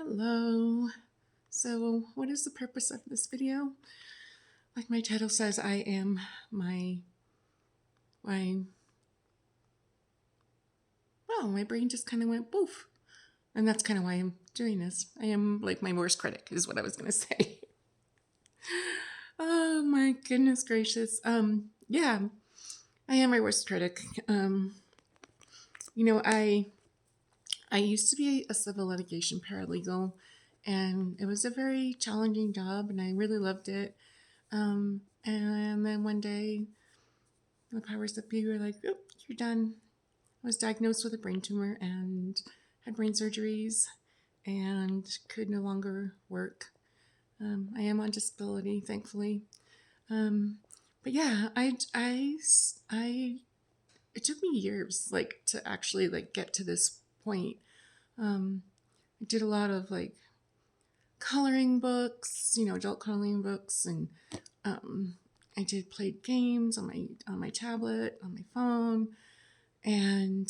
Hello. So, what is the purpose of this video? Like my title says, I am my my brain just kind of went poof. And that's kind of why I'm doing this. I am like my worst critic is what I was going to say. Oh my goodness gracious. Yeah, I am my worst critic. You know, I used to be a civil litigation paralegal, and it was a very challenging job, and I really loved it. And then one day, the powers that be were like, "Oh, you're done." I was diagnosed with a brain tumor and had brain surgeries and could no longer work. I am on disability, thankfully. But yeah, it took me years, like, to actually like get to this point. I did a lot of like coloring books, adult coloring books, and I did played games on my tablet, on my phone, and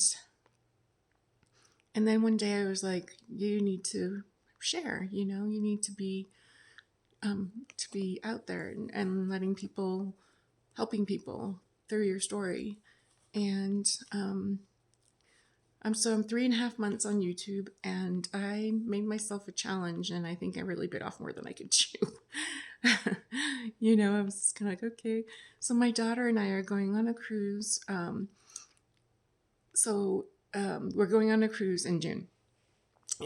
then one day I was like, you need to share. You need to be out there and letting people, helping people through your story. And I'm 3.5 months on YouTube, and I made myself a challenge, and I think I really bit off more than I could chew. I was just kind of like, okay. So my daughter and I are going on a cruise. We're going on a cruise in June,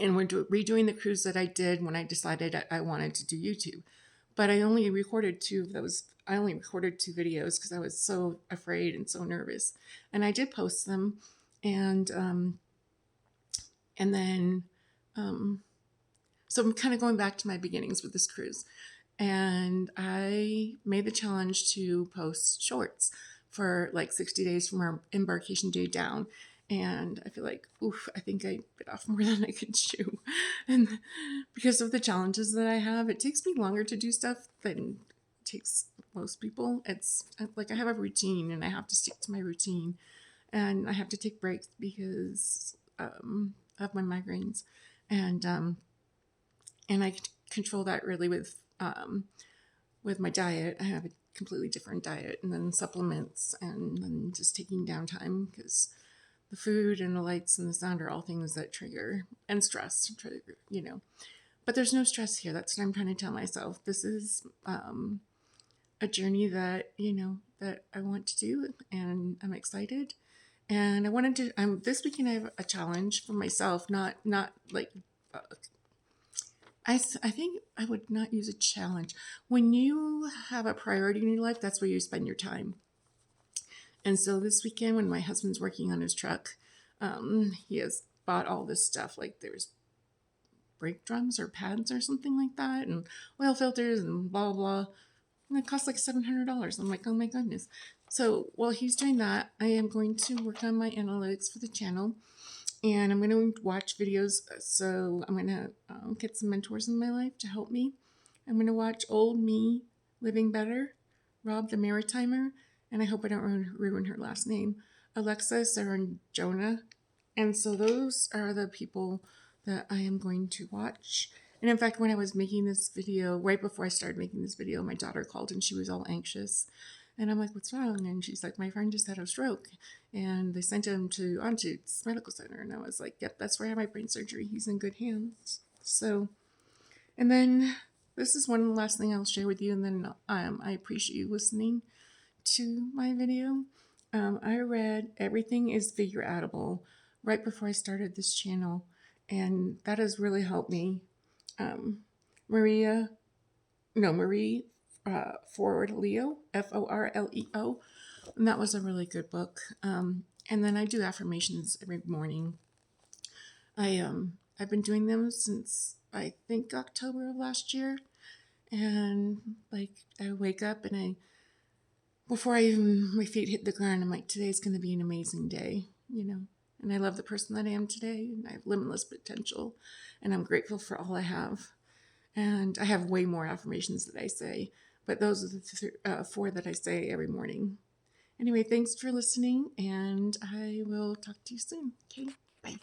and we're redoing the cruise that I did when I decided I wanted to do YouTube. But I only recorded two of those. I only recorded 2 videos because I was so afraid and so nervous. And I did post them, and then so I'm kind of going back to my beginnings with this cruise. And I made the challenge to post shorts for like 60 days from our embarkation day down. And I feel like, oof, I think I bit off more than I could chew. And because of the challenges that I have, it takes me longer to do stuff than it takes most people. It's like I have a routine and I have to stick to my routine. And I have to take breaks because of my migraines. And I control that really with my diet. I have a completely different diet, and then supplements, and then just taking downtime because the food and the lights and the sound are all things that trigger, and stress trigger, But there's no stress here. That's what I'm trying to tell myself. This is a journey that that I want to do, and I'm excited. And I wanted to. This weekend I have a challenge for myself. Not like. I think I would not use a challenge. When you have a priority in your life, that's where you spend your time. And so this weekend, when my husband's working on his truck, he has bought all this stuff. Like there's brake drums or pads or something like that, and oil filters and blah, blah, blah. And it costs like $700. I'm like, oh my goodness. So while he's doing that, I am going to work on my analytics for the channel. And I'm going to watch videos. So I'm going to get some mentors in my life to help me. I'm going to watch Old Me Living Better, Rob the Maritimer, and I hope I don't ruin her last name, Alexa, Sarah, and Jonah. And so those are the people that I am going to watch. And in fact, when I was making this video, right before I started making this video, my daughter called and she was all anxious. And I'm like, what's wrong? And she's like, my friend just had a stroke and they sent him onto this medical center. And I was like, yep, that's where I had my brain surgery. He's in good hands. So, and then this is one last thing I'll share with you. And then I appreciate you listening to my video. I read Everything is Figure Outable right before I started this channel. And that has really helped me. Marie Forleo, Forleo, and that was a really good book. And then I do affirmations every morning. I've been doing them since I think October of last year, and like I wake up and before my feet hit the ground, I'm like, today's going to be an amazing day, And I love the person that I am today, and I have limitless potential, and I'm grateful for all I have. And I have way more affirmations that I say, but those are the 4 that I say every morning. Anyway, thanks for listening, and I will talk to you soon. Okay, bye.